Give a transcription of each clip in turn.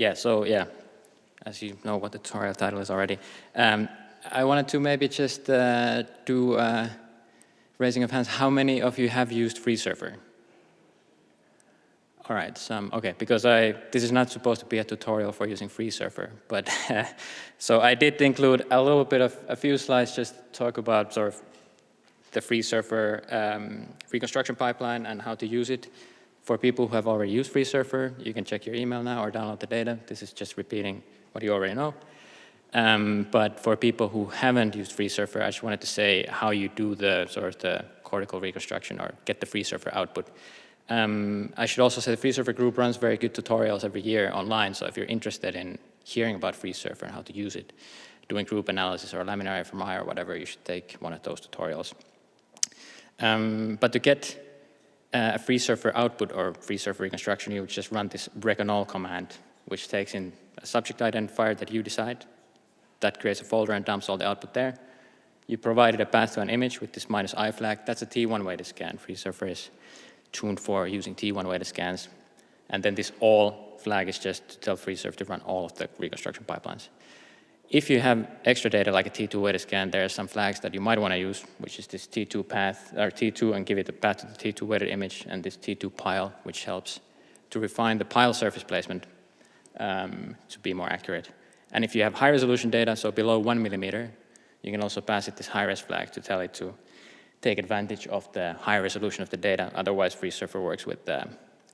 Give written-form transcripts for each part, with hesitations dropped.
yeah, as you know what the tutorial title is already, I wanted to maybe just do raising of hands. How many of you have used Freesurfer? All right, okay, because this is not supposed to be a tutorial for using Freesurfer, but so I did include a little bit of a few slides just to talk about sort of the Freesurfer reconstruction pipeline and how to use it. For people who have already used Freesurfer, you can check your email now or download the data. This is just repeating what you already know. But for people who haven't used Freesurfer, I just wanted to say how you do the sort of the cortical reconstruction or get the Freesurfer output. I should also say the Freesurfer group runs very good tutorials every year online, so if you're interested in hearing about Freesurfer and how to use it, doing group analysis or laminar fMRI or whatever, you should take one of those tutorials. But to get a Freesurfer output or Freesurfer reconstruction, you would just run this reconol command, which takes in a subject identifier that you decide. That creates a folder and dumps all the output there. You provided a path to an image with this -I flag. That's a T1 weighted scan. Freesurfer is tuned for using T1 weighted scans. And then this all flag is just to tell Freesurfer to run all of the reconstruction pipelines. If you have extra data like a T2 weighted scan, there are some flags that you might want to use, which is this T2 path, or T2, and give it a path to the T2 weighted image, and this T2 pile, which helps to refine the pile surface placement to be more accurate. And if you have high resolution data, so below 1 millimeter, you can also pass it this high-res flag to tell it to take advantage of the high resolution of the data. Otherwise, Freesurfer works with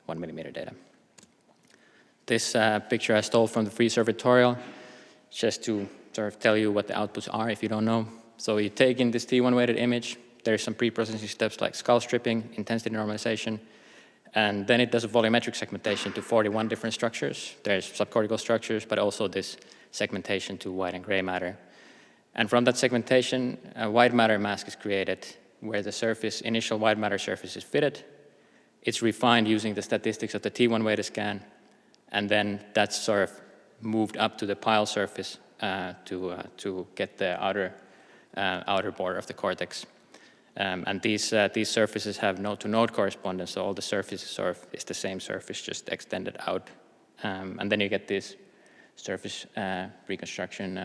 1 millimeter data. This picture I stole from the Freesurfer tutorial, just to sort of tell you what the outputs are if you don't know. So you take in this T1 weighted image. There's some pre-processing steps like skull stripping, intensity normalization, and then it does a volumetric segmentation to 41 different structures. There's subcortical structures, but also this segmentation to white and gray matter. And from that segmentation, a white matter mask is created where the surface, initial white matter surface is fitted. It's refined using the statistics of the T1 weighted scan, and then that's sort of moved up to the pile surface to get the outer border of the cortex. And these surfaces have node-to-node correspondence, so all the surfaces sort of is the same surface, just extended out. And then you get this surface reconstructions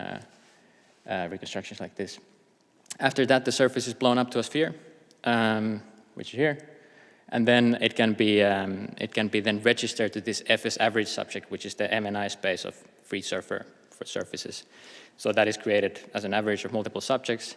like this. After that, the surface is blown up to a sphere, which is here, and then it can be then registered to this FS average subject, which is the MNI space of Freesurfer for surfaces. So that is created as an average of multiple subjects,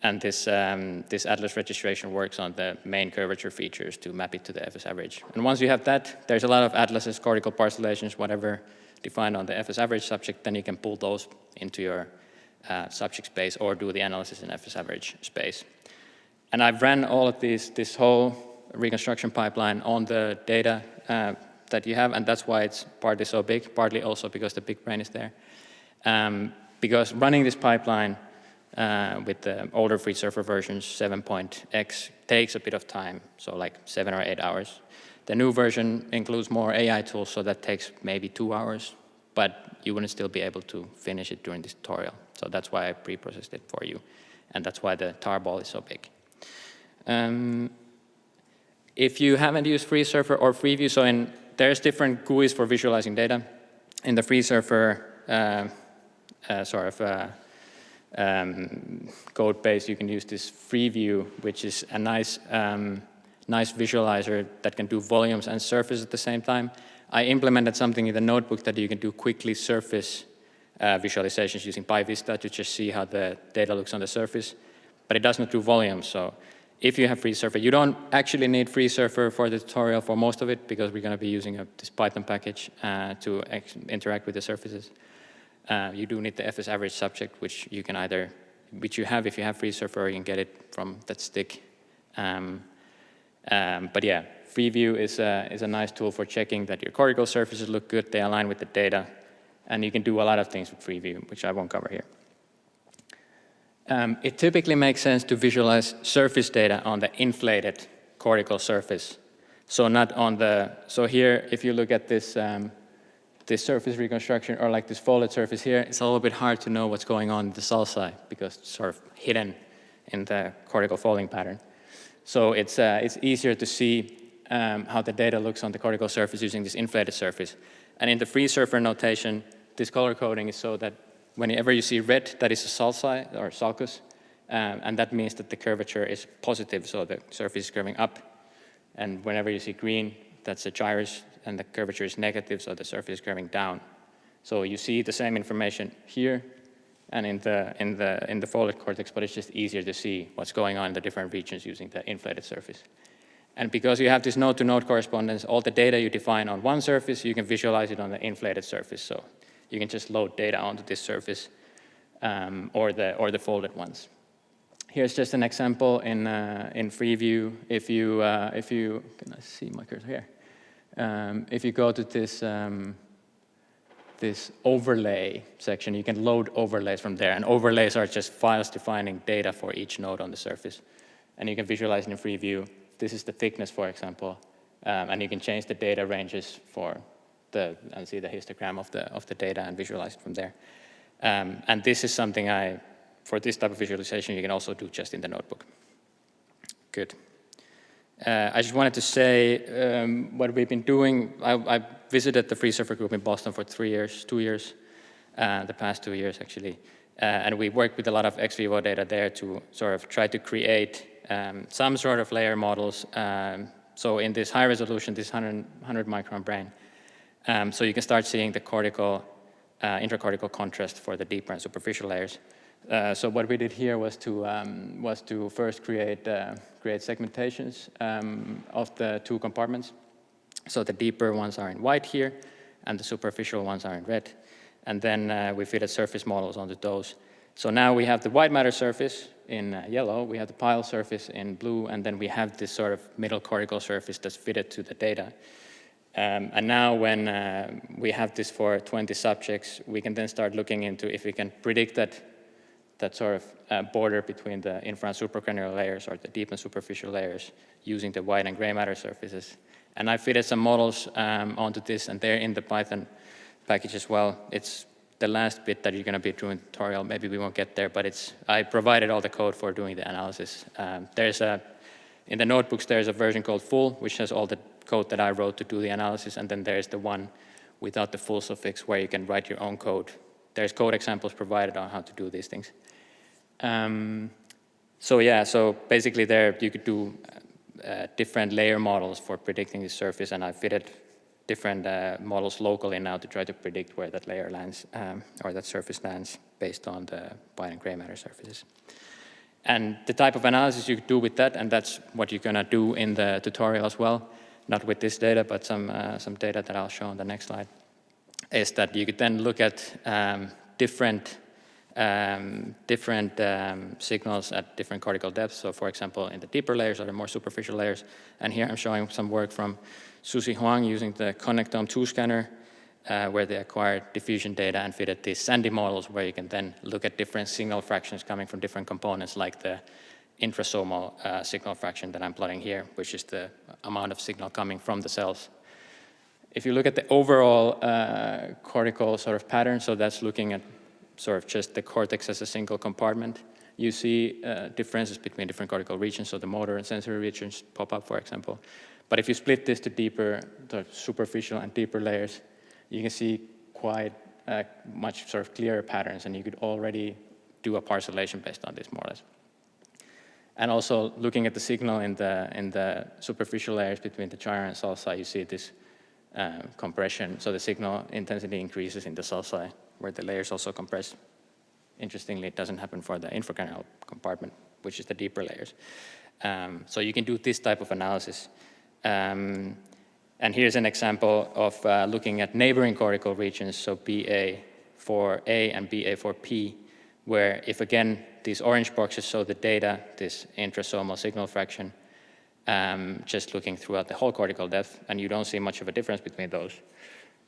and this atlas registration works on the main curvature features to map it to the FS average. And once you have that, there's a lot of atlases, cortical parcellations, whatever, defined on the FS average subject. Then you can pull those into your subject space or do the analysis in FS average space. And I've ran all of this whole reconstruction pipeline on the data that you have, and that's why it's partly so big, partly also because the BigBrain is there. Because running this pipeline with the older Freesurfer versions, 7.x, takes a bit of time, so like 7 or 8 hours. The new version includes more AI tools, so that takes maybe 2 hours, but you wouldn't still be able to finish it during this tutorial. So that's why I pre-processed it for you, and that's why the tarball is so big. If you haven't used Freesurfer or Freeview, so there's different GUIs for visualizing data. In the Freesurfer code base, you can use this Freeview, which is a nice visualizer that can do volumes and surface at the same time. I implemented something in the notebook that you can do quickly surface visualizations using PyVista to just see how the data looks on the surface, but it does not do volumes. So if you have Freesurfer, you don't actually need Freesurfer for the tutorial for most of it, because we're going to be using this Python package to interact with the surfaces. You do need the FS average subject, which you have if you have Freesurfer, or you can get it from that stick. But yeah, Freeview is a nice tool for checking that your cortical surfaces look good, they align with the data, and you can do a lot of things with Freeview, which I won't cover here. It typically makes sense to visualize surface data on the inflated cortical surface. So not on so here, if you look at this, this surface reconstruction, or like this folded surface here, it's a little bit hard to know what's going on in the sulci because it's sort of hidden in the cortical folding pattern. So it's easier to see how the data looks on the cortical surface using this inflated surface. And in the Freesurfer notation, this color coding is so that whenever you see red, that is a sulci or sulcus, and that means that the curvature is positive, so the surface is curving up. And whenever you see green, that's a gyrus, and the curvature is negative, so the surface is curving down. So you see the same information here and in the folded cortex, but it's just easier to see what's going on in the different regions using the inflated surface. And because you have this node-to-node correspondence, all the data you define on one surface, you can visualize it on the inflated surface. So you can just load data onto this surface or the folded ones. Here's just an example in Freeview. If you can I see my cursor here? If you go to this overlay section, you can load overlays from there. And overlays are just files defining data for each node on the surface. And you can visualize it in Freeview. This is the thickness, for example. And you can change the data ranges and see the histogram of the data and visualize it from there. And this is something for this type of visualization, you can also do just in the notebook. Good. I just wanted to say what we've been doing. I visited the Freesurfer group in Boston for 2 years, the past 2 years actually. And we worked with a lot of ex vivo data there to sort of try to create some sort of layer models. So in this high resolution, this 100 micron brain, so you can start seeing the cortical, intracortical contrast for the deeper and superficial layers. So what we did here was to first create segmentations of the two compartments. So the deeper ones are in white here, and the superficial ones are in red. And then we fitted surface models onto those. So now we have the white matter surface in yellow, we have the pile surface in blue, and then we have this sort of middle cortical surface that's fitted to the data. And now when we have this for 20 subjects, we can then start looking into if we can predict that sort of border between the infra and supracranial layers or the deep and superficial layers using the white and gray matter surfaces. And I fitted some models onto this, and they're in the Python package as well. It's the last bit that you're going to be doing the tutorial. Maybe we won't get there, but I provided all the code for doing the analysis. In the notebooks, there's a version called full, which has all the code that I wrote to do the analysis, and then there's the one without the full suffix where you can write your own code. There's code examples provided on how to do these things. So basically there you could do different layer models for predicting the surface, and I fitted different models locally now to try to predict where that layer lands or that surface lands based on the white and gray matter surfaces. And the type of analysis you could do with that, and that's what you're gonna do in the tutorial as well, not with this data, but some data that I'll show on the next slide, is that you could then look at different signals at different cortical depths. So for example, in the deeper layers or the more superficial layers. And here I'm showing some work from Susie Huang using the Connectome 2 scanner, where they acquired diffusion data and fitted these Sandy models where you can then look at different signal fractions coming from different components, like the intrasomal signal fraction that I'm plotting here, which is the amount of signal coming from the cells. If you look at the overall cortical sort of pattern, so that's looking at sort of just the cortex as a single compartment, you see differences between different cortical regions, so the motor and sensory regions pop up, for example. But if you split this to deeper, the superficial and deeper layers, you can see quite much sort of clearer patterns, and you could already do a parcellation based on this, more or less. And also looking at the signal in the superficial layers between the gyre and sulci, you see this compression. So the signal intensity increases in the sulci, where the layers also compress. Interestingly, it doesn't happen for the infracranial compartment, which is the deeper layers. So you can do this type of analysis. And here's an example of looking at neighboring cortical regions, so BA4A and BA4P, where if again, these orange boxes show the data, this intrasomal signal fraction, just looking throughout the whole cortical depth, and you don't see much of a difference between those.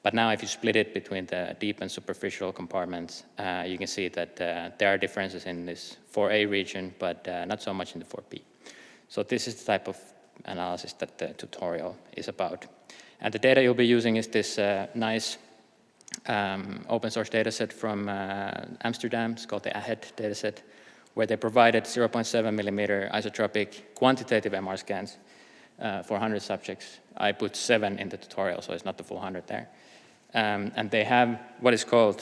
But now if you split it between the deep and superficial compartments, you can see that there are differences in this 4A region, but not so much in the 4P. So this is the type of analysis that the tutorial is about. And the data you'll be using is this nice open source data set from Amsterdam. It's called the AHEAD data set, where they provided 0.7 millimeter isotropic quantitative MR scans for 100 subjects. I put 7 in the tutorial, so it's not the full 100 there. And they have what is called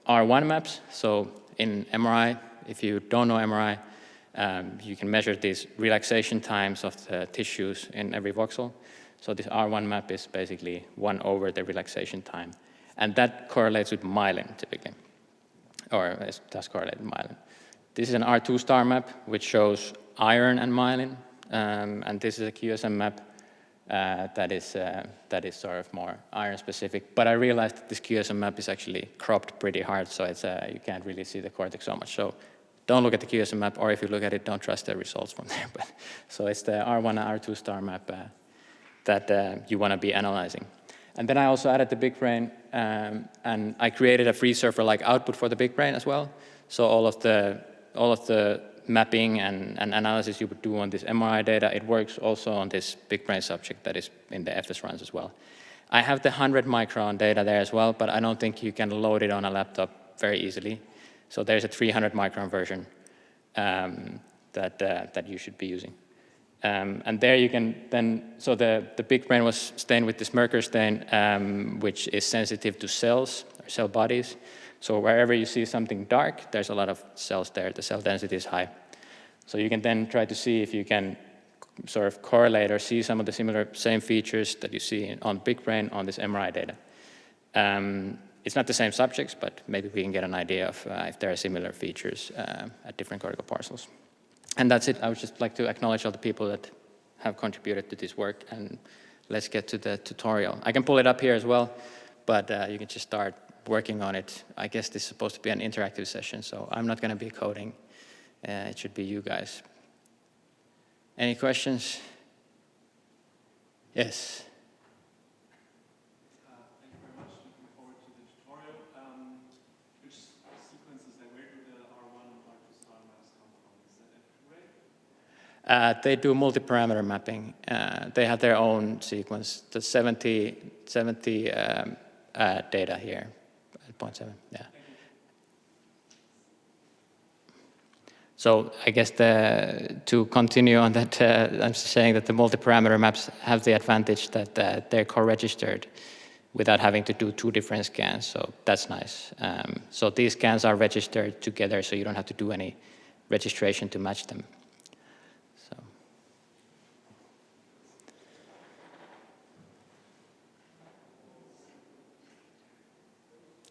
R1 maps. So in MRI, if you don't know MRI, you can measure these relaxation times of the tissues in every voxel. So this R1 map is basically 1 over the relaxation time. And that correlates with myelin, typically. Or it does correlate with myelin. This is an R2 star map, which shows iron and myelin. And this is a QSM map that is sort of more iron specific. But I realized that this QSM map is actually cropped pretty hard, so it's you can't really see the cortex so much. So don't look at the QSM map, or if you look at it, don't trust the results from there. But so it's the R1 and R2 star map that you want to be analyzing. And then I also added the BigBrain, and I created a Freesurfer-like output for the BigBrain as well. So all of the mapping and analysis you would do on this MRI data, it works also on this BigBrain subject that is in the FS runs as well. I have the 100 micron data there as well, but I don't think you can load it on a laptop very easily. So there's a 300 micron version that you should be using. And there you can then, so the BigBrain was stained with this Merkur stain, which is sensitive to cells or cell bodies. So wherever you see something dark, there's a lot of cells there. The cell density is high. So you can then try to see if you can sort of correlate or see some of the same features that you see on BigBrain on this MRI data. It's not the same subjects, but maybe we can get an idea of if there are similar features at different cortical parcels. And that's it. I would just like to acknowledge all the people that have contributed to this work, and let's get to the tutorial. I can pull it up here as well, but you can just start working on it. I guess this is supposed to be an interactive session, so I'm not going to be coding. It should be you guys. Any questions? Yes. Thank you very much. Looking forward to the tutorial. Which sequences and where do the R1 and R2 star maps come from? Is that everywhere? They do multi-parameter mapping. They have their own sequence. The 70 data here. 0.7, yeah. So I guess to continue on that, I'm saying that the multi-parameter maps have the advantage that they're co-registered without having to do 2 different scans, so that's nice. So these scans are registered together, so you don't have to do any registration to match them. So.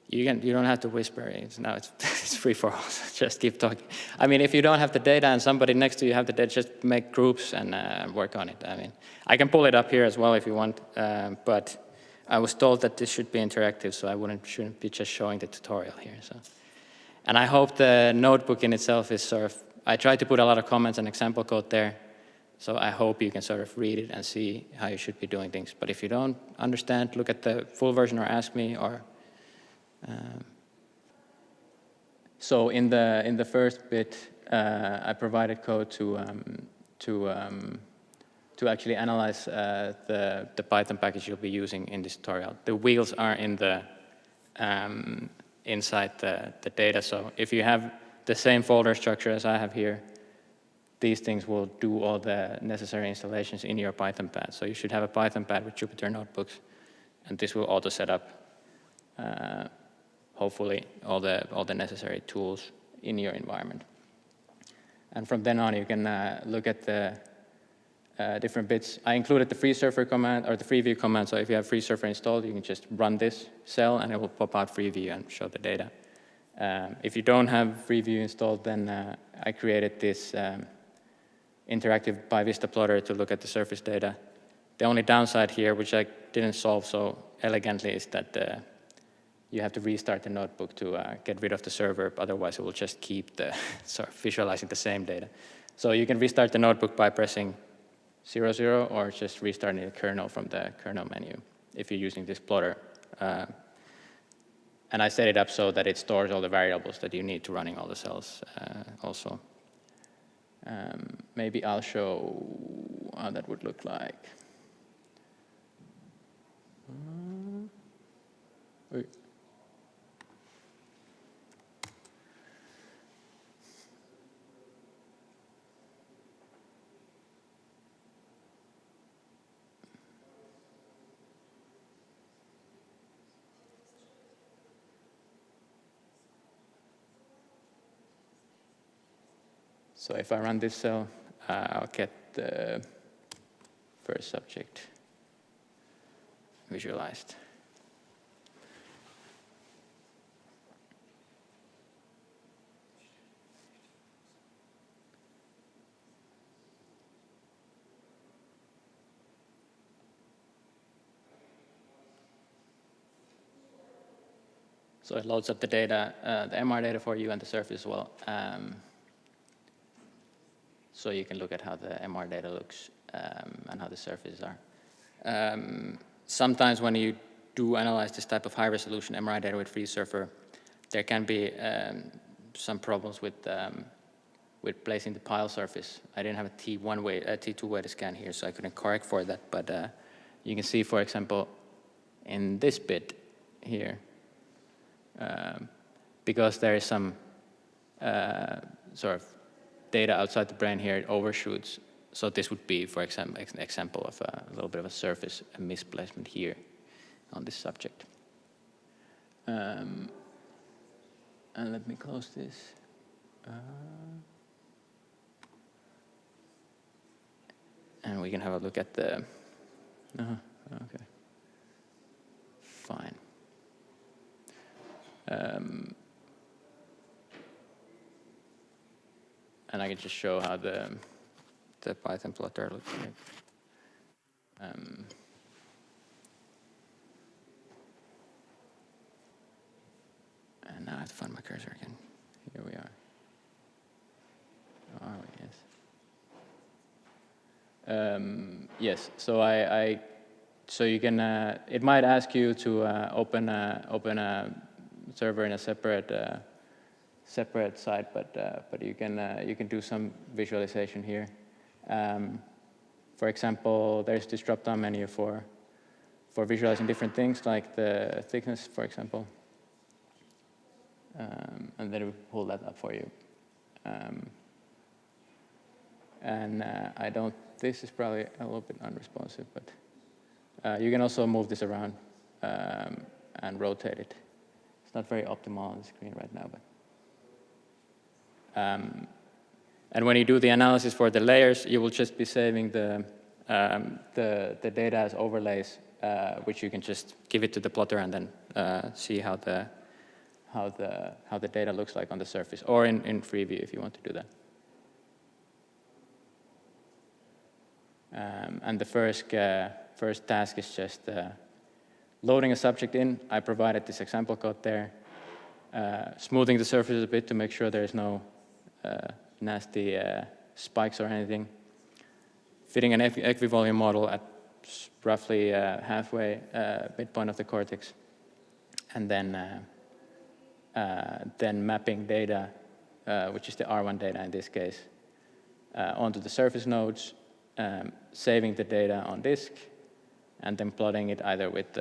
You don't have to whisper. It's free for all. Just keep talking. I mean, if you don't have the data and somebody next to you have the data, just make groups and work on it. I mean, I can pull it up here as well if you want, but I was told that this should be interactive, so shouldn't be just showing the tutorial here. So, and I hope the notebook in itself is sort of. I tried to put a lot of comments and example code there, so I hope you can sort of read it and see how you should be doing things. But if you don't understand, look at the full version or ask me or. So in the first bit, I provided code to actually analyze the Python package you'll be using in this tutorial. The wheels are in the inside the data. So if you have the same folder structure as I have here, these things will do all the necessary installations in your Python pad. So you should have a Python pad with Jupyter notebooks, and this will auto set up. Hopefully all the necessary tools in your environment. And from then on, you can look at the different bits. I included the Freesurfer command, or the FreeView command, so if you have Freesurfer installed, you can just run this cell, and it will pop out FreeView and show the data. If you don't have FreeView installed, then I created this interactive ByVista plotter to look at the surface data. The only downside here, which I didn't solve so elegantly, is that you have to restart the notebook to get rid of the server, otherwise it will just keep the sort of visualizing the same data. So you can restart the notebook by pressing 00 or just restarting the kernel from the kernel menu if you're using this plotter. And I set it up so that it stores all the variables that you need to running all the cells also. Maybe I'll show how that would look like. So if I run this cell, I'll get the first subject visualized. So it loads up the data, the MR data for you and the surface as well. So you can look at how the MR data looks and how the surfaces are. Sometimes when you do analyze this type of high resolution MRI data with Freesurfer, there can be some problems with placing the pile surface. I didn't have a T2 way to scan here, so I couldn't correct for that. But you can see, for example, in this bit here, because there is some sort of data outside the brain here, it overshoots. So this would be, for example, an example of a little bit of a surface misplacement here on this subject. And let me close this. And we can have a look at the, okay, fine. And I can just show how the Python plotter looks like. And now I have to find my cursor again. Here we are. Oh, yes. Yes. So so you can. It might ask you to open a server in a separate site, but you can do some visualization here. For example, there's this drop-down menu for visualizing different things, like the thickness, for example. And then we pull that up for you. This is probably a little bit unresponsive, but you can also move this around and rotate it. It's not very optimal on the screen right now, but. And when you do the analysis for the layers, you will just be saving the data as overlays, which you can just give it to the plotter and then see how the data looks like on the surface, or in Freeview if you want to do that. And the first task is just loading a subject in. I provided this example code there, smoothing the surface a bit to make sure there's no nasty spikes or anything, fitting an equivolume model at roughly halfway midpoint of the cortex, and then mapping data, which is the R1 data in this case, onto the surface nodes, saving the data on disk, and then plotting it either with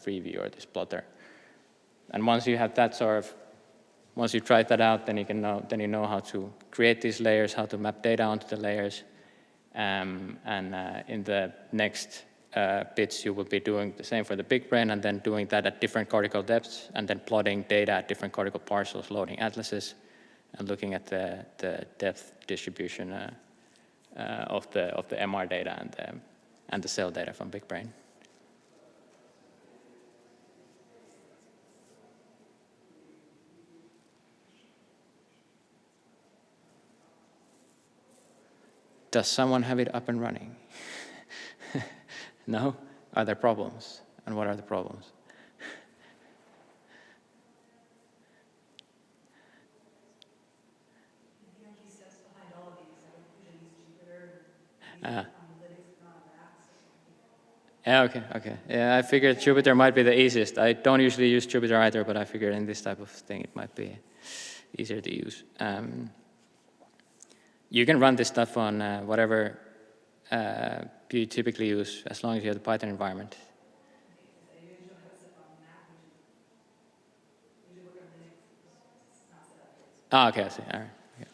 Freeview or this plotter. And once you have that once you try that out, then you know how to create these layers, how to map data onto the layers, and in the next bits you will be doing the same for the BigBrain, and then doing that at different cortical depths, and then plotting data at different cortical parcels, loading atlases, and looking at the depth distribution of the MR data and the cell data from BigBrain. Does someone have it up and running? No? Are there problems? And what are the problems? Yeah, okay. Yeah, I figured Jupyter might be the easiest. I don't usually use Jupyter either, but I figured in this type of thing it might be easier to use. You can run this stuff on whatever you typically use, as long as you have the Python environment. Okay, I see. All right. Okay.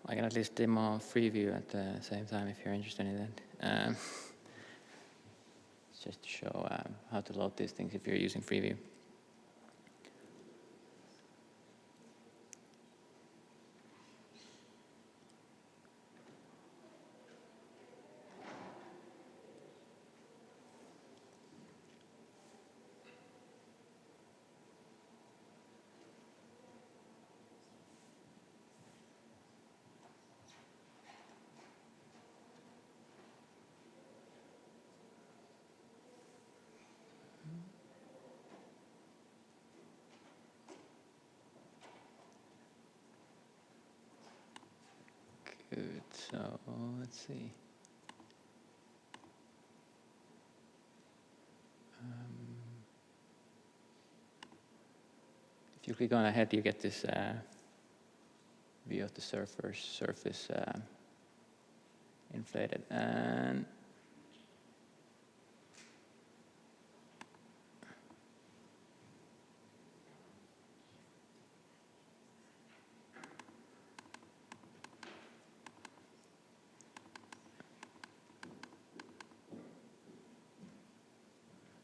I can at least demo Freeview at the same time if you're interested in that. It's just to show how to load these things if you're using Freeview. So let's see. If you click on ahead, you get this view of the surface inflated. And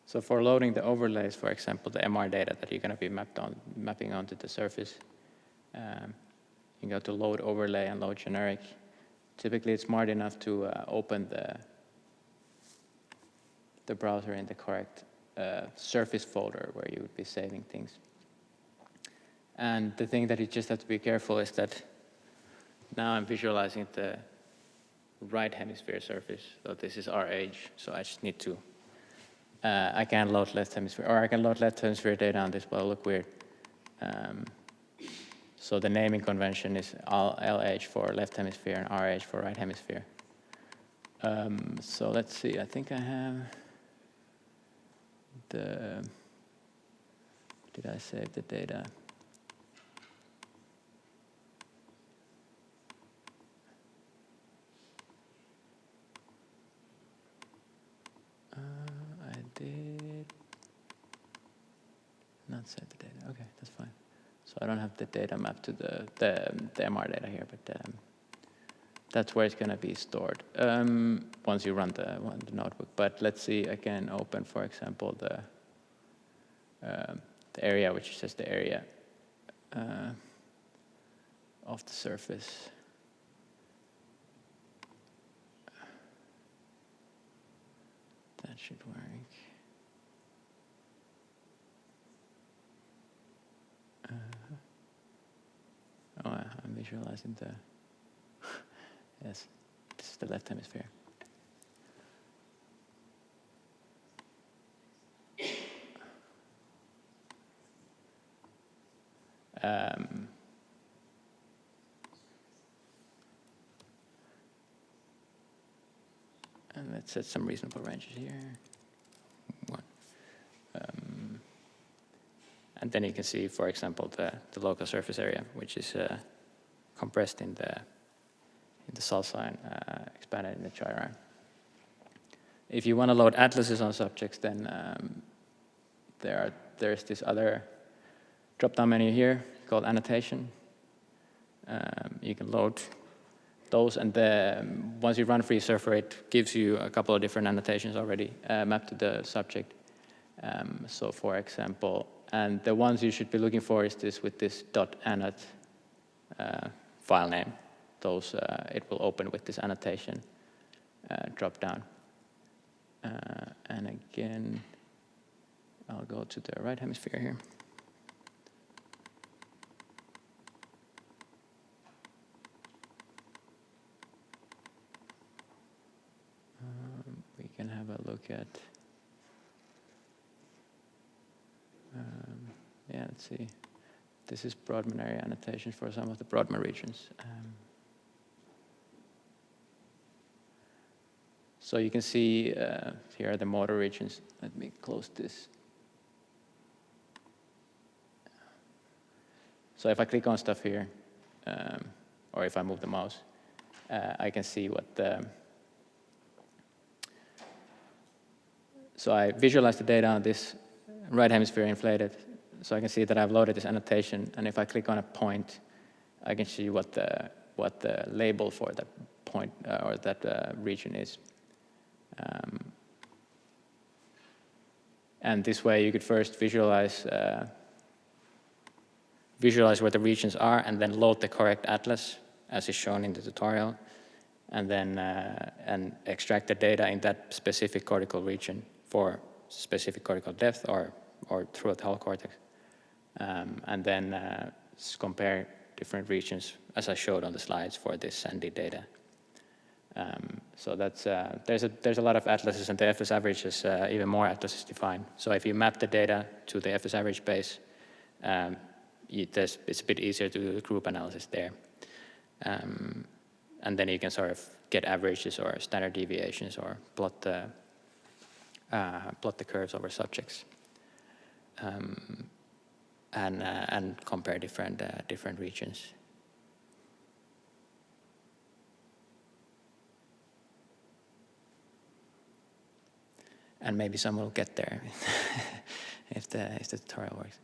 so for loading the overlays, for example, the MR data that you're going to be mapping onto the surface, you go to load overlay and load generic. Typically, it's smart enough to open the browser in the correct surface folder where you would be saving things. And the thing that you just have to be careful is that now I'm visualizing the right hemisphere surface. So this is RH, so I just need to I can load left hemisphere, or I can load left hemisphere data on this, but it'll look weird. So the naming convention is LH for left hemisphere and RH for right hemisphere. So let's see, I think I have did I save the data? I did not save the data. Okay, that's fine. So I don't have the data map to the MR data here, but that's where it's going to be stored once you run the notebook. But let's see, I can open, for example, the area, which is just the area of the surface. That should work. Oh, I'm visualizing the, yes, this is the left hemisphere. And let's set some reasonable ranges here. And then you can see, for example, the local surface area, which is compressed in the salsa and expanded in the gyri. If you want to load atlases on subjects, then there's this other drop-down menu here called annotation. You can load those, and once you run Freesurfer, it gives you a couple of different annotations already mapped to the subject. So, for example, and the ones you should be looking for is this with this .annet file name. Those it will open with this annotation drop down. And again, I'll go to the right hemisphere here. We can have a look at. Yeah, let's see. This is Brodmann area annotation for some of the Brodmann regions. So you can see here are the motor regions. Let me close this. So if I click on stuff here, or if I move the mouse, I can see what the. So I visualize the data on this right hemisphere inflated. So I can see that I've loaded this annotation, and if I click on a point, I can see what the label for that point or that region is. And this way, you could first visualize where the regions are, and then load the correct atlas, as is shown in the tutorial, and then and extract the data in that specific cortical region for specific cortical depth or throughout the whole cortex. And then compare different regions, as I showed on the slides for this Sandy data. So that's there's a lot of atlases, and the FS average is even more atlases defined. So if you map the data to the FS average base, it's a bit easier to do the group analysis there. and then you can sort of get averages or standard deviations or plot the curves over subjects, and compare different regions. And maybe some will get there if the tutorial works.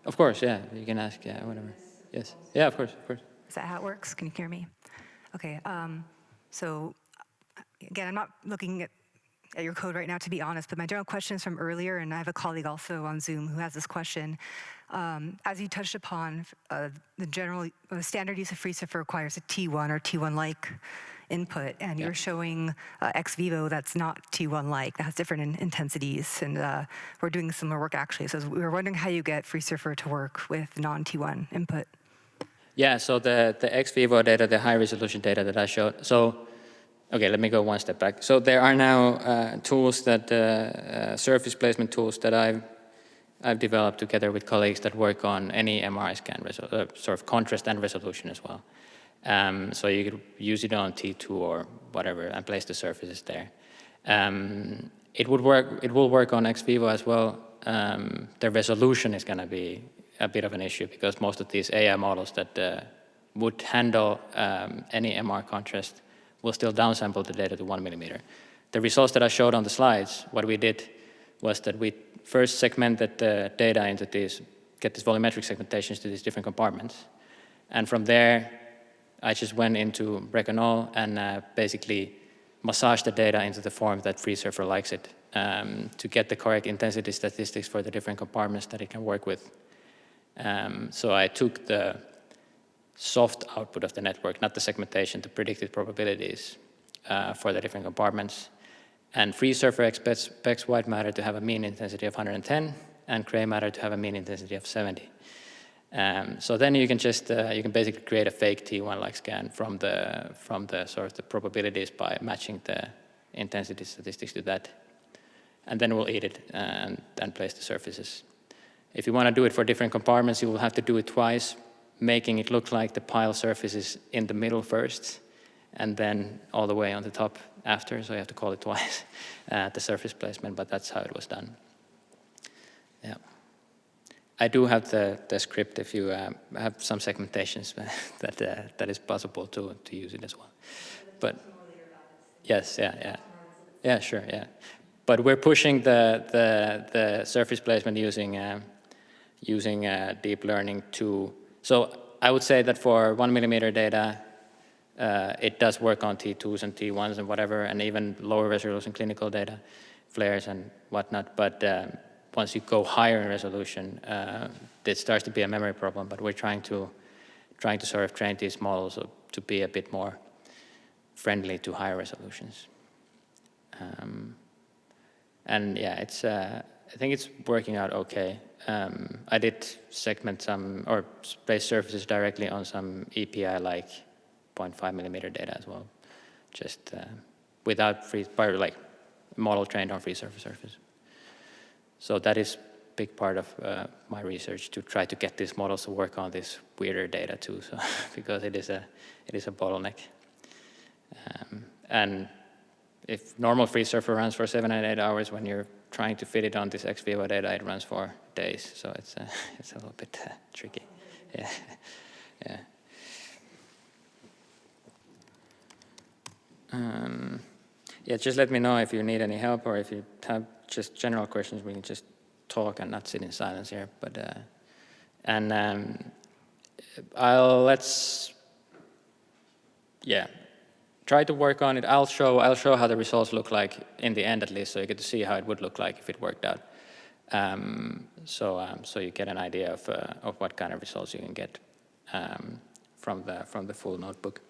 Of course, yeah. You can ask, yeah, whatever. Yes. Yeah, of course, of course. Is that how it works? Can you hear me? Okay. So again, I'm not looking at your code right now, to be honest, but my general question is from earlier, and I have a colleague also on Zoom who has this question. As you touched upon, the standard use of Freesurfer requires a T1 or T1-like input, and you're showing ex vivo that's not T1-like, that has different intensities, and we're doing similar work actually. So we were wondering how you get Freesurfer to work with non-T1 input. Yeah, so the ex vivo data, the high resolution data that I showed, so, okay, let me go one step back. So there are now tools that, surface placement tools that I've developed together with colleagues that work on any MRI scan, sort of contrast and resolution as well. So you could use it on T2 or whatever and place the surfaces there. It will work on ex vivo as well. The resolution is going to be a bit of an issue because most of these AI models that would handle any MR contrast will still downsample the data to 1 millimeter. The results that I showed on the slides, what we did was that we first segmented the data into get these volumetric segmentations to these different compartments. And from there, I just went into Reconol and basically massaged the data into the form that Freesurfer likes it to get the correct intensity statistics for the different compartments that it can work with. So I took the soft output of the network, not the segmentation, the predicted probabilities for the different compartments. And Freesurfer expects white matter to have a mean intensity of 110 and gray matter to have a mean intensity of 70. So then you can just you can basically create a fake T1-like scan from the sort of the probabilities by matching the intensity statistics to that, and then we'll eat it and place the surfaces. If you want to do it for different compartments, you will have to do it twice, making it look like the pile surface is in the middle first, and then all the way on the top after. So you have to call it twice, the surface placement. But that's how it was done. Yeah. I do have the script if you have some segmentations that is possible to use it as well. But yes, yeah, sure, yeah. But we're pushing the surface placement using deep learning to. So I would say that for 1 millimeter data, it does work on T2s and T1s and whatever, and even lower resolution clinical data, flares and whatnot. But once you go higher in resolution, it starts to be a memory problem. But we're trying to sort of train these models to be a bit more friendly to higher resolutions. And yeah, I think it's working out okay. I did segment some or place surfaces directly on some EPI like 0.5 millimeter data as well, just without like model trained on Freesurfer surface. So that is a big part of my research, to try to get these models to work on this weirder data too, so because it is a bottleneck. And if normal Freesurfer runs for 7 and 8 hours, when you're trying to fit it on this ex vivo data, it runs for days. So it's a little bit tricky. Yeah, yeah. Yeah, just let me know if you need any help, or if you have just general questions. We can just talk and not sit in silence here. But try to work on it. I'll show how the results look like in the end, at least, so you get to see how it would look like if it worked out. So you get an idea of what kind of results you can get from the full notebook.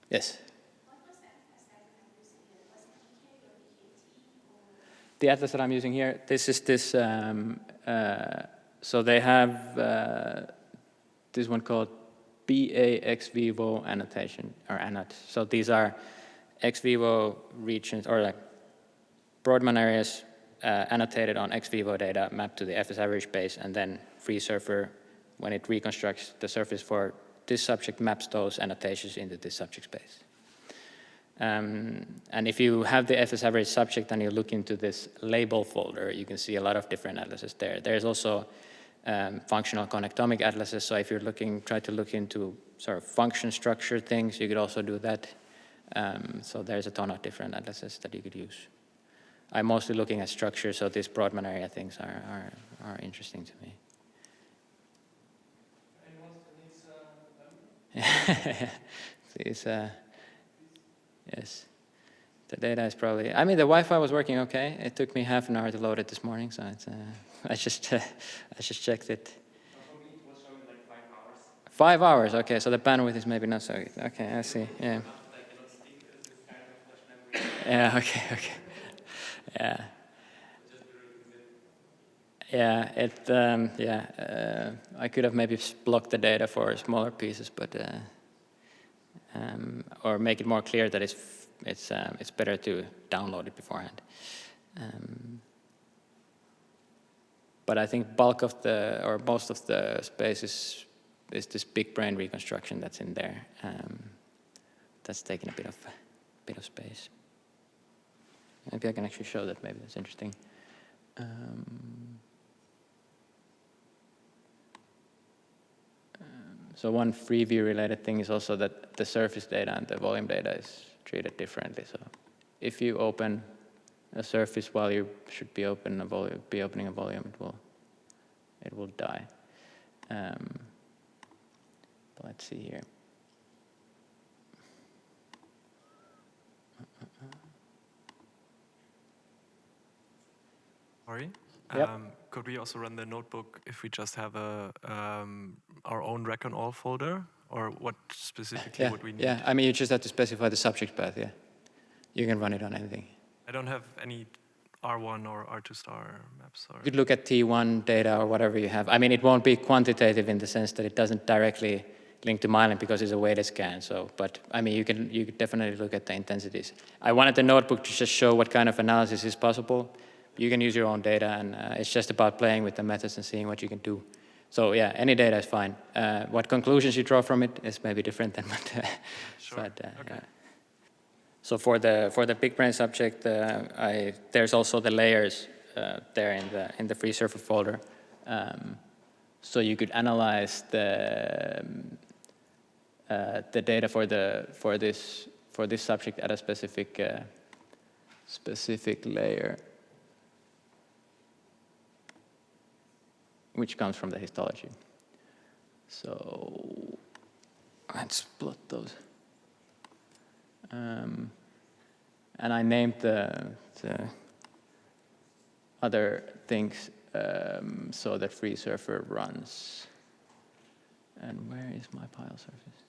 Yes. What was the atlas that you have using here? Was it PK or BKT? The atlas that I'm using here, this is this. So they have this one called BA ex vivo annotation or annot. So these are ex vivo regions, or like Brodmann areas annotated on ex vivo data mapped to the FS average space, and then Freesurfer, when it reconstructs the surface for this subject, maps those annotations into this subject space. And if you have the FS average subject and you look into this label folder, you can see a lot of different atlases there. There's also functional connectomic atlases, so if you're try to look into sort of function structure things, you could also do that. So there's a ton of different atlases that you could use. I'm mostly looking at structure, so these Broadman area things are interesting to me. Anyone still needs them? These, yes. The data is probably, I mean, the Wi-Fi was working okay. It took me half an hour to load it this morning, so it's, I just checked it. For me, it was showing like 5 hours. 5 hours, okay, so the bandwidth is maybe not so good. Okay, I see, yeah. Yeah, okay. Yeah. Yeah, I could have maybe blocked the data for smaller pieces, but or make it more clear that it's better to download it beforehand. But I think bulk of or most of the space is this BigBrain reconstruction that's in there. That's taking a bit of space. Maybe I can actually show that. Maybe that's interesting. So one Freeview related thing is also that the surface data and the volume data is treated differently. So if you open a surface while you should be opening a volume, it will die. Let's see here. Sorry. Yep. Could we also run the notebook if we just have our own rec on all folder, or what specifically would we need? Yeah, I mean, you just have to specify the subject path. Yeah, you can run it on anything. I don't have any R1 or R2 star maps. Or You could look at T1 data or whatever you have. I mean, it won't be quantitative in the sense that it doesn't directly link to myelin because it's a weighted scan. So, but I mean, you could definitely look at the intensities. I wanted the notebook to just show what kind of analysis is possible. You can use your own data, and it's just about playing with the methods and seeing what you can do. So yeah, any data is fine. What conclusions you draw from it is maybe different than what. Sure. But, Okay. yeah. So for the BigBrain subject, there's also the layers there in the Freesurfer folder. So you could analyze the data for this subject at a specific layer, which comes from the histology. So let's plot those. And I named the other things so that Freesurfer runs. And where is my pile surface?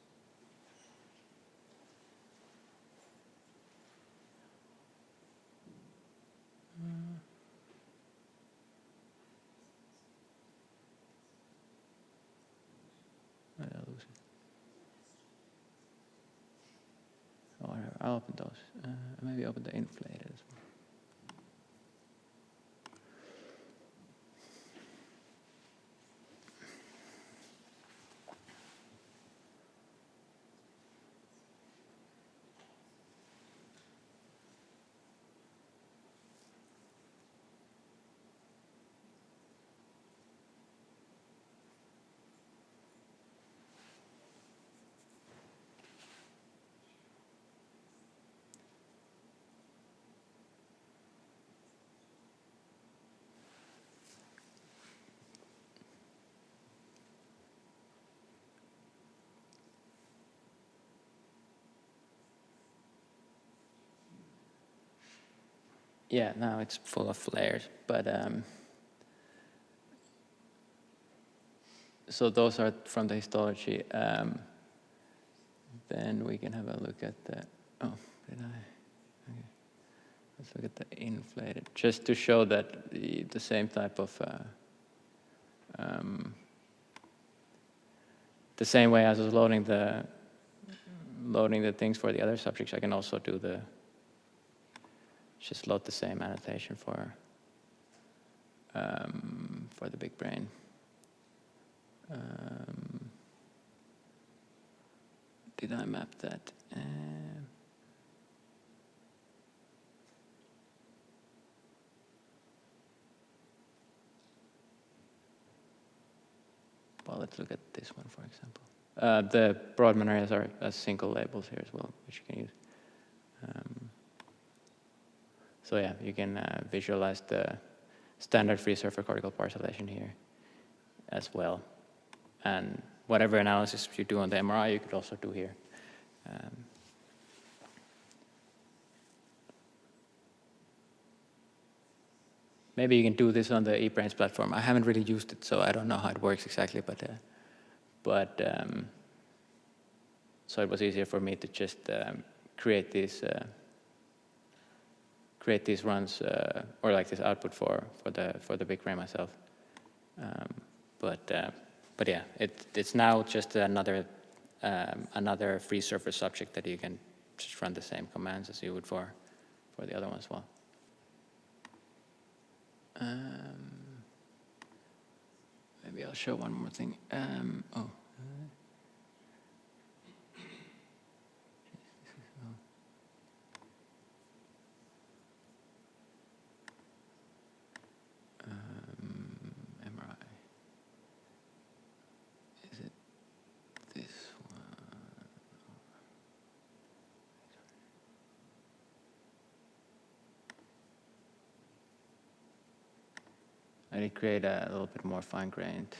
Where did I lose it? Oh, whatever. I'll open those. Maybe open the inflated as well. Yeah, now it's full of layers, but so those are from the histology. Then we can have a look at the, oh, did I? Okay. Let's look at the inflated, just to show that the same type of, the same way as I was loading the things for the other subjects, I can also do just load the same annotation for for the BigBrain. Did I map that? Well, let's look at this one, for example. The Broadman areas are as single labels here as well, which you can use. So yeah, you can visualize the standard Freesurfer cortical parcellation here as well. And whatever analysis you do on the MRI, you could also do here. Maybe you can do this on the eBrains platform. I haven't really used it, so I don't know how it works exactly, but so it was easier for me to just create these runs or like this output for the BigBrain myself. But yeah, it's now just another Freesurfer subject that you can just run the same commands as you would for the other one as well. Maybe I'll show one more thing. MRI. Is it this one? I did create a little bit more fine-grained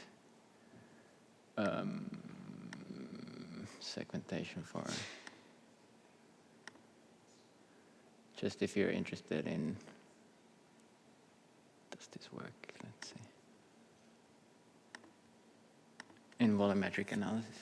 segmentation for just if you're interested in, does this work? Let's see. In volumetric analysis.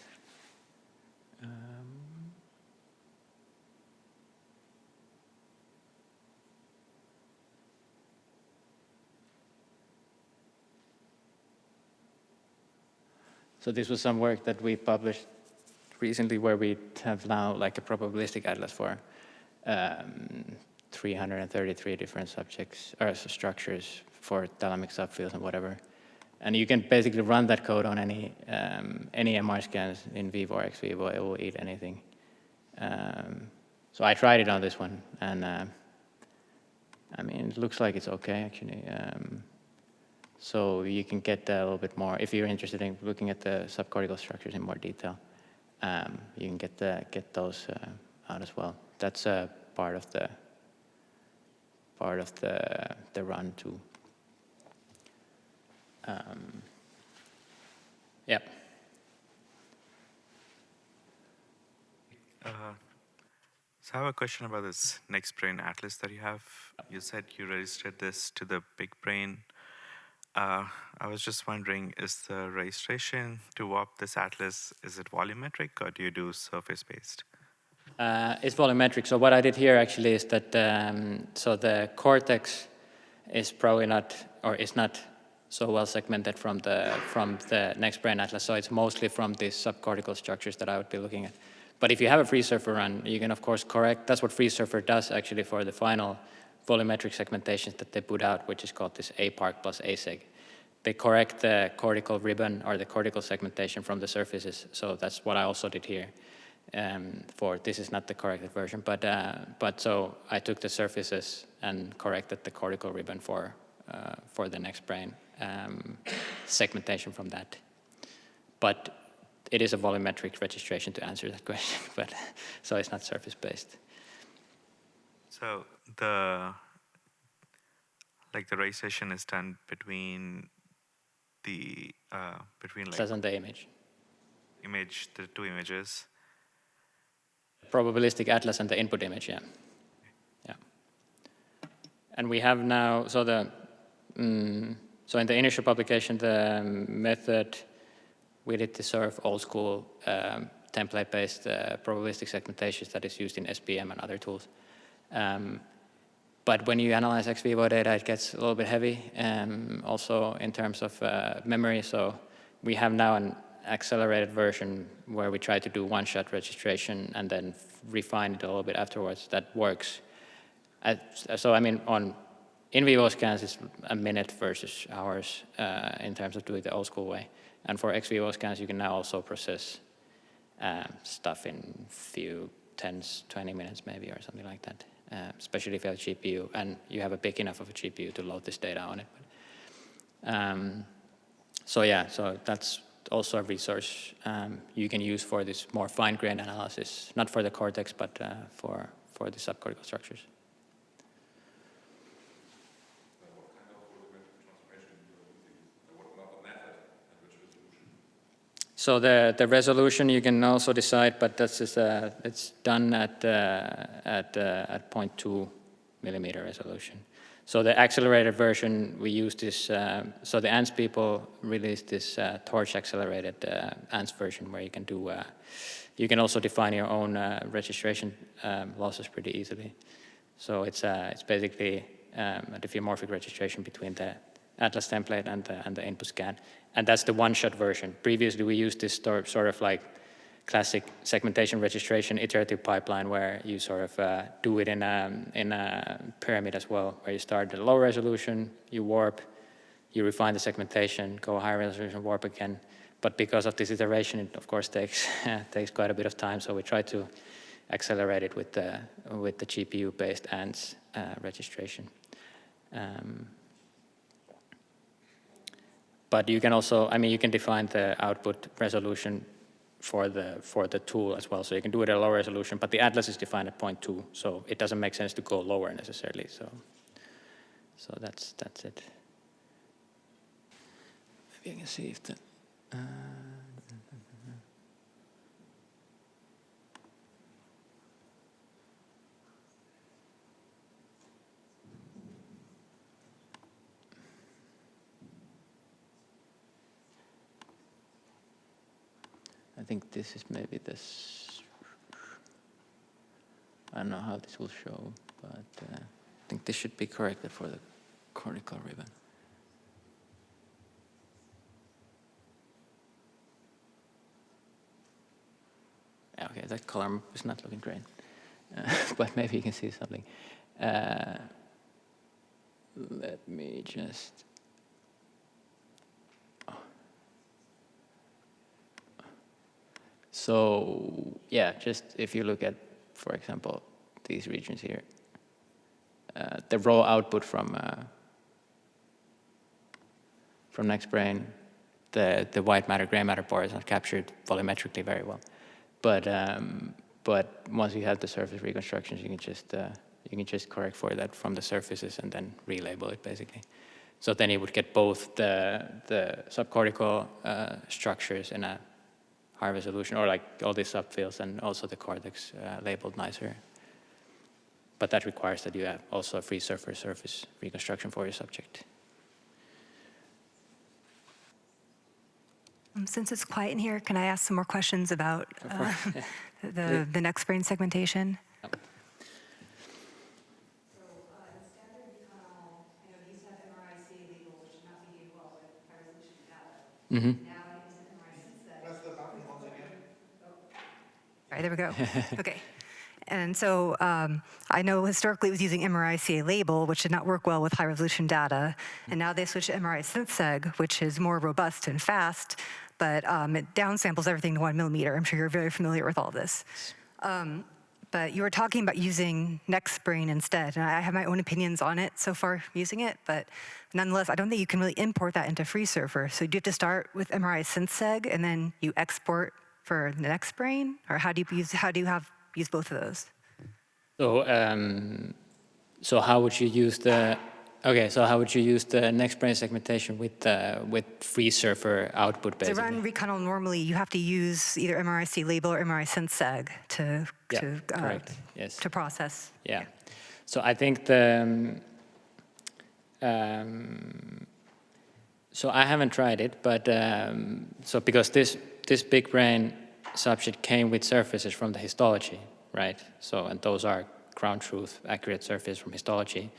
So this was some work that we published recently where we have now like a probabilistic atlas for 333 different subjects or structures for thalamic subfields and whatever. And you can basically run that code on any MR scans in Vivo or ex Vivo. It will eat anything. So I tried it on this one, and I mean, it looks like it's okay actually. So you can get a little bit more, if you're interested in looking at the subcortical structures in more detail, you can get those out as well. That's part of the run too. Yeah. So I have a question about this NextBrain Atlas that you have. You said you registered this to the BigBrain. I was just wondering, is the registration to warp this atlas, is it volumetric or do you do surface-based? It's volumetric. So what I did here actually is that, so the cortex is probably not, or is not so well segmented from the NextBrain Atlas. So it's mostly from these subcortical structures that I would be looking at. But if you have a Freesurfer run, you can of course correct. That's what Freesurfer does actually for the final volumetric segmentations that they put out, which is called this APARC plus ASEG. They correct the cortical ribbon or the cortical segmentation from the surfaces. So that's what I also did here. This is not the corrected version, but so I took the surfaces and corrected the cortical ribbon for the NextBrain segmentation from that. But it is a volumetric registration to answer that question, but so it's not surface-based. So the registration is done between the That's on the image. The two images. Probabilistic atlas and the input image, yeah. Yeah. And we have now, so in the initial publication, the method, we did the sort of old school template-based probabilistic segmentations that is used in SPM and other tools. But when you analyze ex vivo data, it gets a little bit heavy, also in terms of memory. So we have now an accelerated version where we try to do one-shot registration and then refine it a little bit afterwards. That works. So I mean, on in Vivo scans is a minute versus hours in terms of doing the old school way. And for ex Vivo scans, you can now also process stuff in few 10s, 20 minutes maybe or something like that, especially if you have a GPU and you have a big enough of a GPU to load this data on it. So yeah, so that's also a resource you can use for this more fine-grained analysis, not for the cortex, but for the subcortical structures. So the resolution you can also decide, but that's just, it's done at 0.2 millimeter resolution. So the accelerated version, we use this, so the ANTS people released this torch accelerated ANTS version where you can do, you can also define your own registration losses pretty easily. So it's basically a diffeomorphic registration between the Atlas template and the input scan. And that's the one-shot version. Previously, we used this sort of like classic segmentation registration iterative pipeline where you sort of do it in a pyramid as well, where you start at low resolution, you warp, you refine the segmentation, go higher resolution, warp again. But because of this iteration, it of course takes quite a bit of time. So we try to accelerate it with the GPU-based ANTS registration. But you can also, I mean, you can define the output resolution for the tool as well. So you can do it at a low resolution, but the Atlas is defined at 0.2, so it doesn't make sense to go lower necessarily. So that's it. Maybe I can see if the. I think this is maybe this, I don't know how this will show, but I think this should be corrected for the cortical ribbon. Okay, that color is not looking great, but maybe you can see something. Let me just. So yeah, just if you look at, for example, these regions here, the raw output from NextBrain, the white matter, gray matter part is not captured volumetrically very well, but once you have the surface reconstructions, you can just correct for that from the surfaces and then relabel it basically. So then you would get both the subcortical structures in a high resolution, or like all these subfields, and also the cortex labeled nicer. But that requires that you have also a Freesurfer surface reconstruction for your subject. Since it's quiet in here, can I ask some more questions about the NextBrain segmentation? So in standard recall, I know these have MRI CA label, which should not behave well with high resolution data. Mm-hmm. Now I use an MRI synthetic. Press the button once again. All right, there we go. Okay. And so I know historically it was using MRI CA label, which did not work well with high resolution data. And now they switched to MRI synthseg, which is more robust and fast, but it downsamples everything to 1 millimeter. I'm sure you're very familiar with all this. But you were talking about using NextBrain instead, and I have my own opinions on it so far using it, but nonetheless, I don't think you can really import that into Freesurfer. So do you have to start with MRI synthseg and then you export for the NextBrain, or how do you use both of those? So how would you use the? Okay, so how would you use the NextBrain segmentation with Freesurfer output basically? To run Recon normally, you have to use either MRI label or MRI synthseg correct. Yes. to process. Yeah. So I think the. So I haven't tried it, but so because this BigBrain subject came with surfaces from the histology, right? So, and those are ground truth accurate surfaces from histology.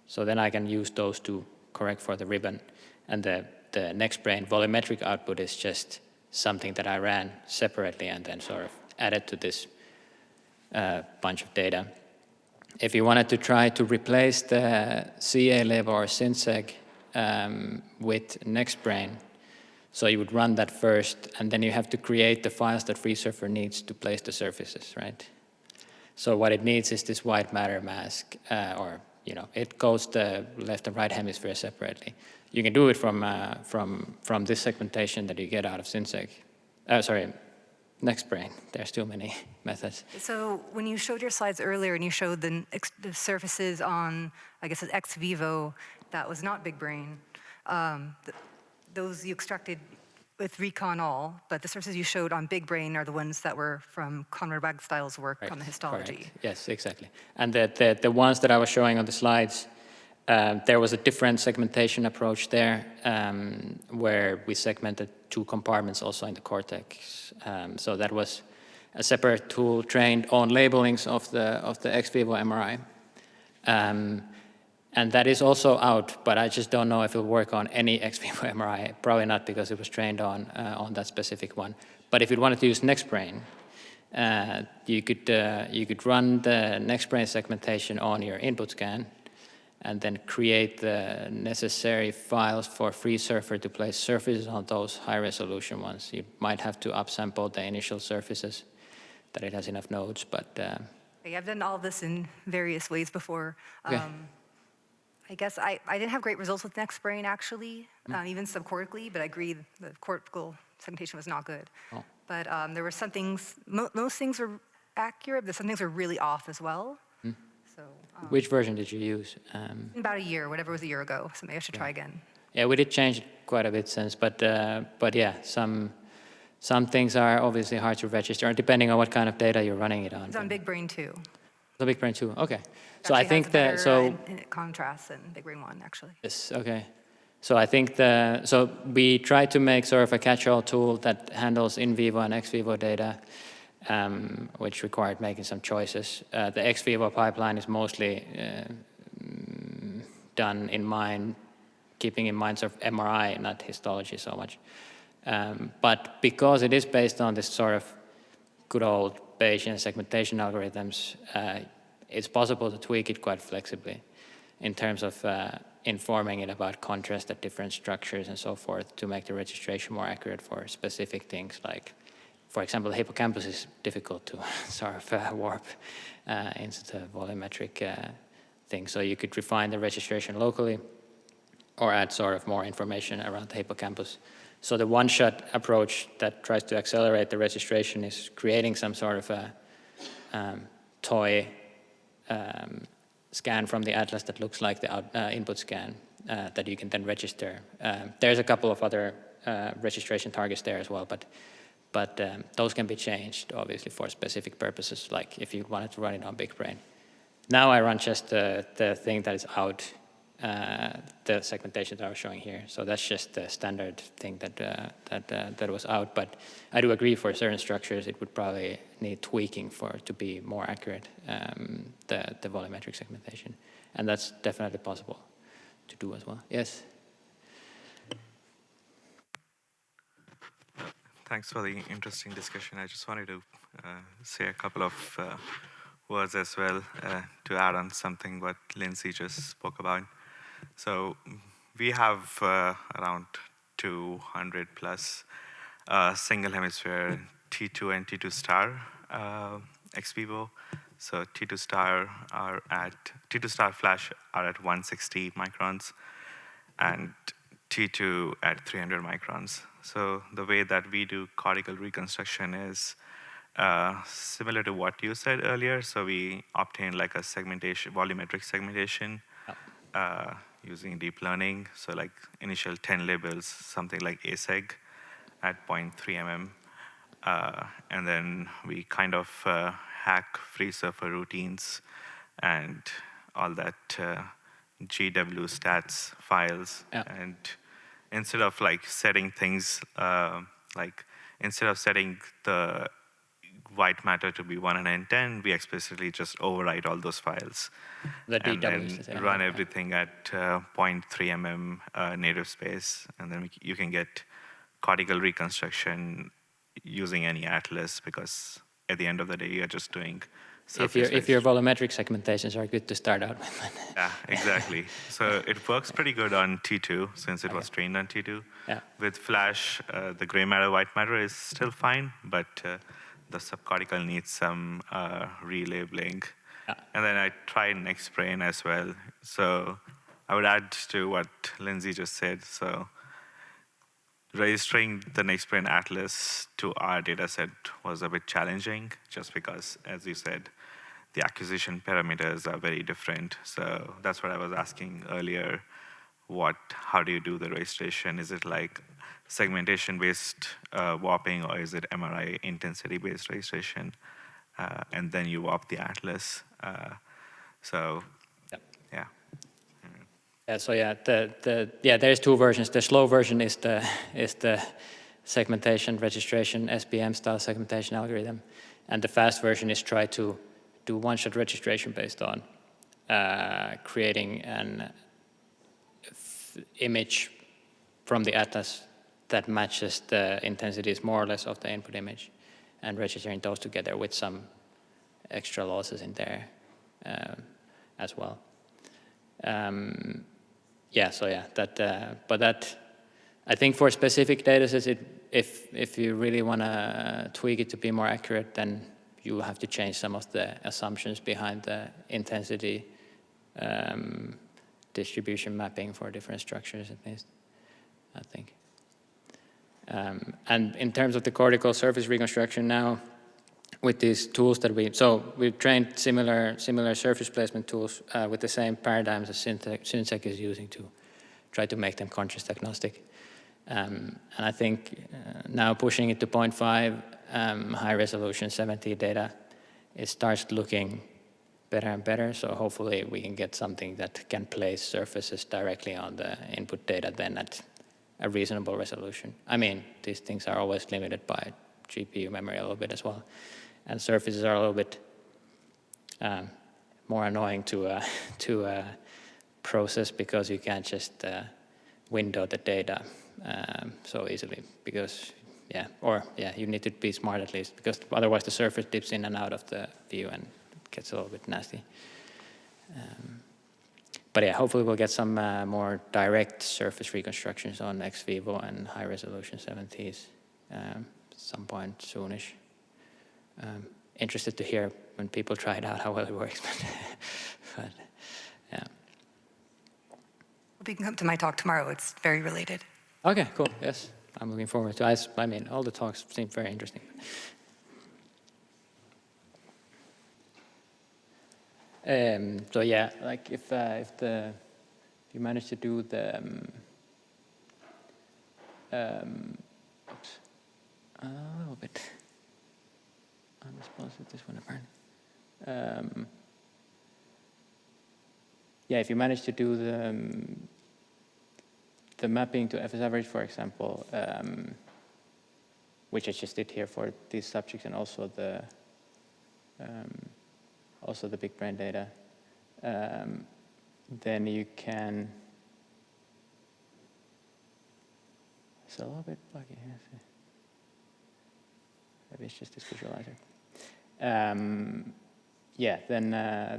So then I can use those to correct for the ribbon. And the NextBrain volumetric output is just something that I ran separately and then sort of added to this bunch of data. if you wanted to try to replace the CA label or SynSeg with NextBrain, so you would run that first, and then you have to create the files that Freesurfer needs to place the surfaces, right? So what it needs is this white matter mask, or it goes the left and right hemisphere separately. You can do it from this segmentation that you get out of SynSeg. NextBrain. There's too many methods. So when you showed your slides earlier and you showed the surfaces on, I guess it's ex vivo, that was not BigBrain. Those you extracted with Recon all, but the surfaces you showed on BigBrain are the ones that were from Conrad Wagstyle's work on the histology. Correct. Yes, exactly. And the ones that I was showing on the slides, there was a different segmentation approach there, where we segmented 2 compartments also in the cortex. So that was a separate tool trained on labelings of the ex vivo MRI. And that is also out, but I just don't know if it'll work on any ex vivo MRI. Probably not, because it was trained on that specific one. But if you wanted to use NextBrain, you could run the NextBrain segmentation on your input scan, and then create the necessary files for Freesurfer to place surfaces on those high-resolution ones. You might have to upsample the initial surfaces, that it has enough nodes, but... I've done all this in various ways before. Okay. I guess I didn't have great results with NextBrain, actually, even subcortically, but I agree the cortical segmentation was not good. Oh. But there were some things, most things were accurate, but some things were really off as well. So, Which version did you use? about a year, whatever was a year ago, so maybe I should try again. Yeah, we did change it quite a bit since, but yeah, some things are obviously hard to register, depending on what kind of data you're running it on. It's on BigBrain too. The BigBrain too. Okay. So Actually I think has that better, contrast than BigBrain 1, actually. Yes. Okay. So I think so we tried to make sort of a catch-all tool that handles in vivo and ex vivo data, which required making some choices. The ex vivo pipeline is mostly done keeping in mind sort of MRI, not histology so much. But because it is based on this sort of good old Bayesian segmentation algorithms, it's possible to tweak it quite flexibly in terms of informing it about contrast at different structures and so forth to make the registration more accurate for specific things. Like, for example, the hippocampus is difficult to sort of warp into the volumetric thing. So you could refine the registration locally or add sort of more information around the hippocampus. So the one-shot approach that tries to accelerate the registration is creating some sort of a toy scan from the atlas that looks like the input scan that you can then register. There's a couple of other registration targets there as well, but those can be changed, obviously, for specific purposes, like if you wanted to run it on BigBrain. Now I run just the thing that is out, the segmentation that I was showing here. So that's just the standard thing that was out. But I do agree for certain structures it would probably need tweaking to be more accurate, the volumetric segmentation. And that's definitely possible to do as well. Yes? Thanks for the interesting discussion. I just wanted to say a couple of words as well to add on something what Lindsay just spoke about. So we have around 200 plus single hemisphere T2 and T2 star ex vivo. So T2 star flash are at 160 microns and T2 at 300 microns. So the way that we do cortical reconstruction is similar to what you said earlier. So we obtain like a segmentation, volumetric segmentation using deep learning. So like initial 10 labels, something like ASEG at 0.3 mm. And then we kind of hack Freesurfer routines and all that GW stats files. Yeah. And instead of like setting things, instead of setting the white matter to be 110, we explicitly just overwrite all those files. The and DWs, then run everything at 0.3 mm native space. And then you can get cortical reconstruction using any atlas, because at the end of the day, you're just doing if your volumetric segmentations are good to start out with. Yeah, exactly. So it works pretty good on T2 since it was Okay. trained on T2. Yeah. With Flash, the gray matter, white matter is still fine, but the subcortical needs some relabeling. Yeah. And then I tried NextBrain as well. So I would add to what Lindsay just said. So registering the NextBrain Atlas to our data set was a bit challenging, just because, as you said, the acquisition parameters are very different. So that's what I was asking earlier. How do you do the registration? Is it like segmentation-based warping, or is it MRI intensity-based registration? And then you warp the atlas. So, Yep. yeah. Yeah, so yeah, there's two versions. The slow version is the segmentation registration SPM style segmentation algorithm, and the fast version is try to do one-shot registration based on creating an image from the atlas that matches the intensities more or less of the input image, and registering those together with some extra losses in there as well. But that, I think for specific data sets, if you really want to tweak it to be more accurate, then you have to change some of the assumptions behind the intensity distribution mapping for different structures, at least, I think. And in terms of the cortical surface reconstruction now, with these tools that we've trained similar surface placement tools with the same paradigms as Synsec is using to try to make them contrast agnostic. And I think now pushing it to 0.5 high resolution 7T data, it starts looking better and better. So hopefully we can get something that can place surfaces directly on the input data then at a reasonable resolution. I mean, these things are always limited by GPU memory a little bit as well. And surfaces are a little bit more annoying to process because you can't just window the data so easily because, you need to be smart at least because otherwise the surface dips in and out of the view and it gets a little bit nasty. But yeah, hopefully we'll get some more direct surface reconstructions on ex vivo and high resolution 7Ts at some point soonish. Interested to hear when people try it out how well it works, but yeah. You can come to my talk tomorrow. It's very related. Okay, cool. Yes, I'm looking forward to it. I mean, all the talks seem very interesting. So yeah, like if you manage to do the oops, a little bit unresponsive this one apparently. Yeah, if you manage to do the mapping to FS average, for example, which I just did here for these subjects, and also the BigBrain data, then you can. It's a little bit buggy here. Maybe it's just this visualizer. Then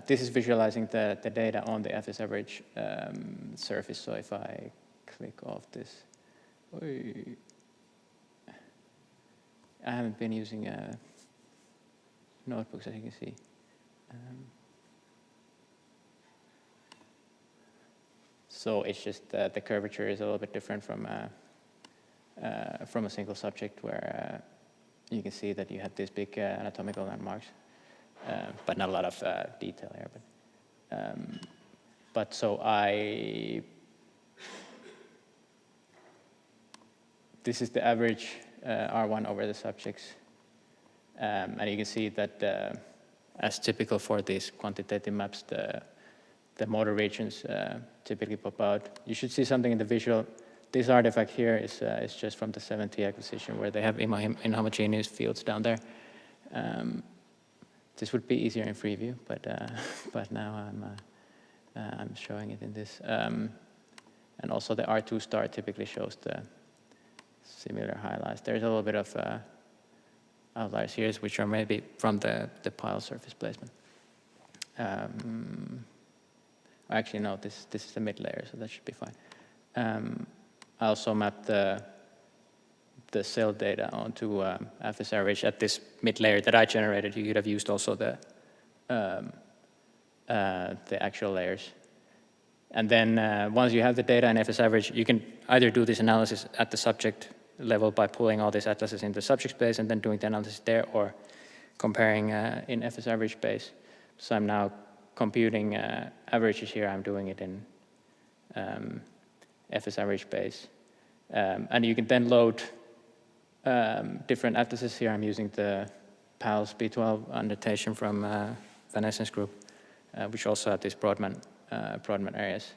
this is visualizing the data on the FS average surface. So if I click off this, I haven't been using notebooks, as you can see. So it's just the curvature is a little bit different from a single subject where you can see that you have these big anatomical landmarks, but not a lot of detail here. But so this is the average R1 over the subjects, and you can see that as typical for these quantitative maps, the motor regions typically pop out. You should see something in the visual. This artifact here is just from the 7T acquisition where they have inhomogeneous fields down there. This would be easier in Freeview, but now I'm showing it in this. And also the R2 star typically shows the similar highlights. There's a little bit of outliers here, which are maybe from the pile surface placement. Actually, no, this is the mid layer, so that should be fine. I also mapped the cell data onto FSRH at this mid layer that I generated. You could have used also the actual layers. And then once you have the data in FSAverage, you can either do this analysis at the subject level by pulling all these atlases into the subject space and then doing the analysis there, or comparing in FSAverage space. So I'm now computing averages here. I'm doing it in FSAverage space. And you can then load different atlases here. I'm using the PALS B12 annotation from Vanessa's group, which also had these Brodmann areas.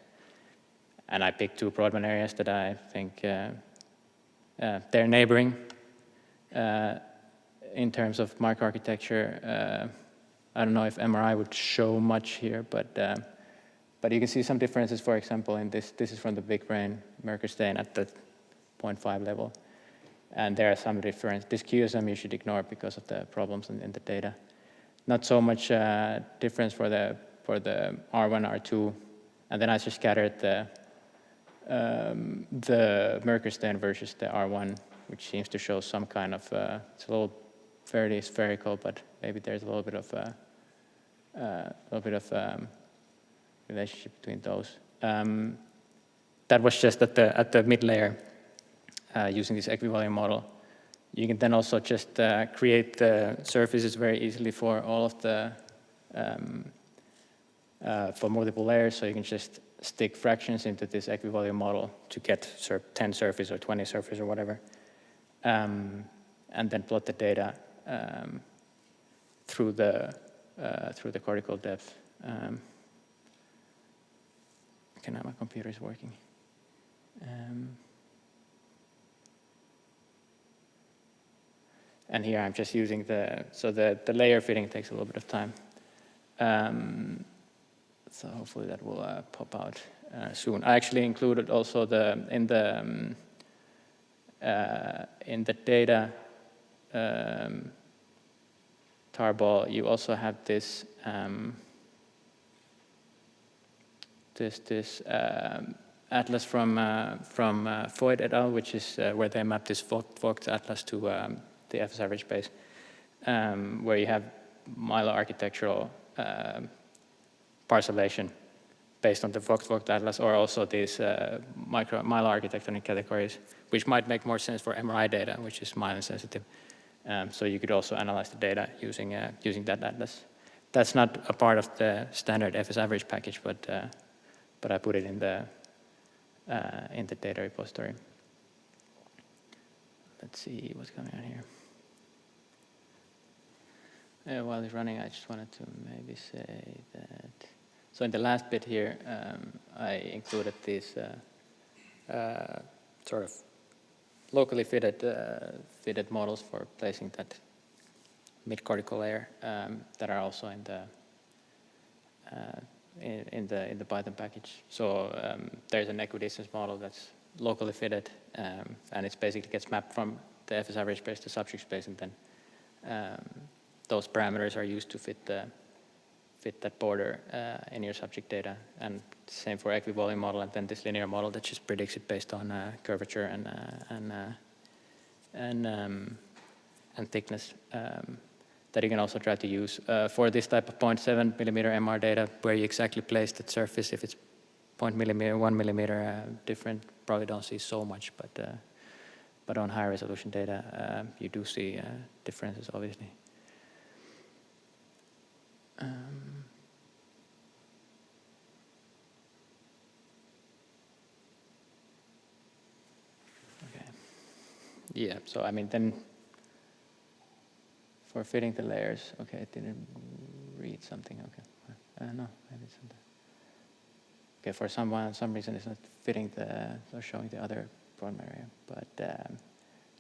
And I picked 2 Brodmann areas that I think they're neighboring in terms of microarchitecture. I don't know if MRI would show much here, but you can see some differences. For example, in this is from the BigBrain Merkerstein at the 0.5 level. And there are some difference. This QSM you should ignore because of the problems in the data. Not so much difference for the R1, R2, and then I just scattered the Merkerstein versus the R1, which seems to show some kind of it's a little fairly spherical, but maybe there's a little bit of relationship between those. That was just at the mid layer using this equivalent model. You can then also just create the surfaces very easily for all of the for multiple layers. So you can just stick fractions into this equivalent model to get 10 surfaces or 20 surfaces or whatever, and then plot the data through the cortical depth. Okay, now my computer is working. And here I'm just using the layer fitting takes a little bit of time. So hopefully that will pop out soon. I actually included also in the data tarball. You also have this atlas from Foyt et al., which is where they map this Vogt atlas to the FSAverage space, where you have milo-architectural parcellation based on the Vogt atlas, or also these milo-architectonic categories, which might make more sense for MRI data, which is myelin-sensitive. So you could also analyze the data using that atlas. That's not a part of the standard FSAverage package, but I put it in the data repository. Let's see what's going on here. While it's running, I just wanted to maybe say that. So in the last bit here, I included these sort of locally fitted models for placing that mid-cortical layer that are also in the Python package. So there's an equidistance model that's locally fitted, and it basically gets mapped from the FSAverage space to subject space, and then those parameters are used to fit that border in your subject data. And same for equivalent model, and then this linear model that just predicts it based on curvature and thickness that you can also try to use for this type of 0.7 millimeter MR data, where you exactly place that surface. If it's 1 millimeter different, probably don't see so much, but on high resolution data, you do see differences, obviously. Okay. Yeah, so I mean, then for fitting the layers, okay, it didn't read something, okay. No, maybe it's something. Okay, for some reason it's not fitting or showing the other Brodmann area, but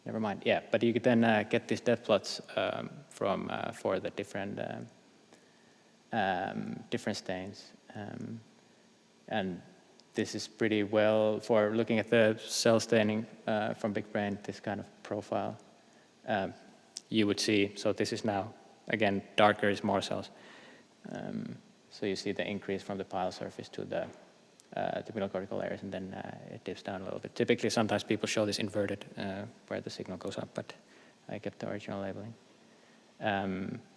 never mind. Yeah, but you could then get these depth plots for the different stains, and this is pretty well for looking at the cell staining from BigBrain. This kind of profile, you would see, so this is now, again, darker is more cells. So you see the increase from the pile surface to the middle cortical layers, and then it dips down a little bit. Typically, sometimes people show this inverted, where the signal goes up, but I kept the original labeling.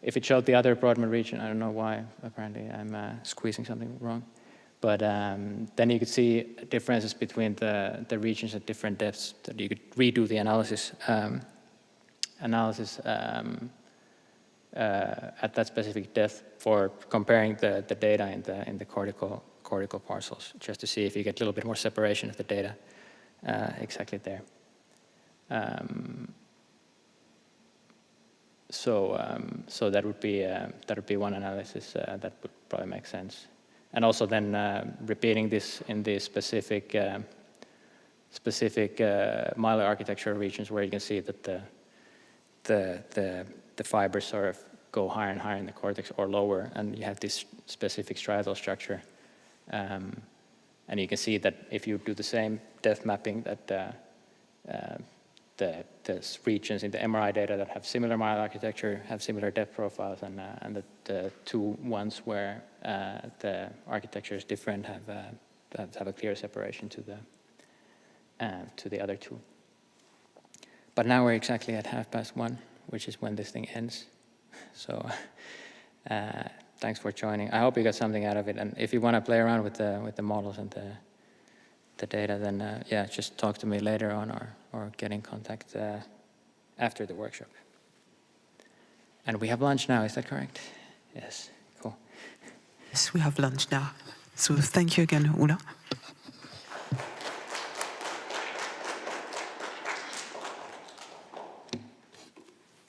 If it showed the other Brodmann region, I don't know why, apparently I'm squeezing something wrong. But then you could see differences between the regions at different depths, that you could redo the analysis at that specific depth for comparing the data in the cortical parcels, just to see if you get a little bit more separation of the data exactly there. So that would be one analysis that would probably make sense, and also then repeating this in the specific mylar architecture regions where you can see that the fibers sort of go higher and higher in the cortex or lower, and you have this specific striatal structure, and you can see that if you do the same depth mapping, that the regions in the MRI data that have similar mylar architecture have similar depth profiles, and the two ones where the architecture is different have a clear separation to the other two. But now we're exactly at 1:30, which is when this thing ends. So thanks for joining. I hope you got something out of it, and if you want to play around with the models and the data, then yeah, just talk to me later on or get in contact after the workshop. And we have lunch now, is that correct? Yes, cool. Yes, we have lunch now. So thank you again, Oula.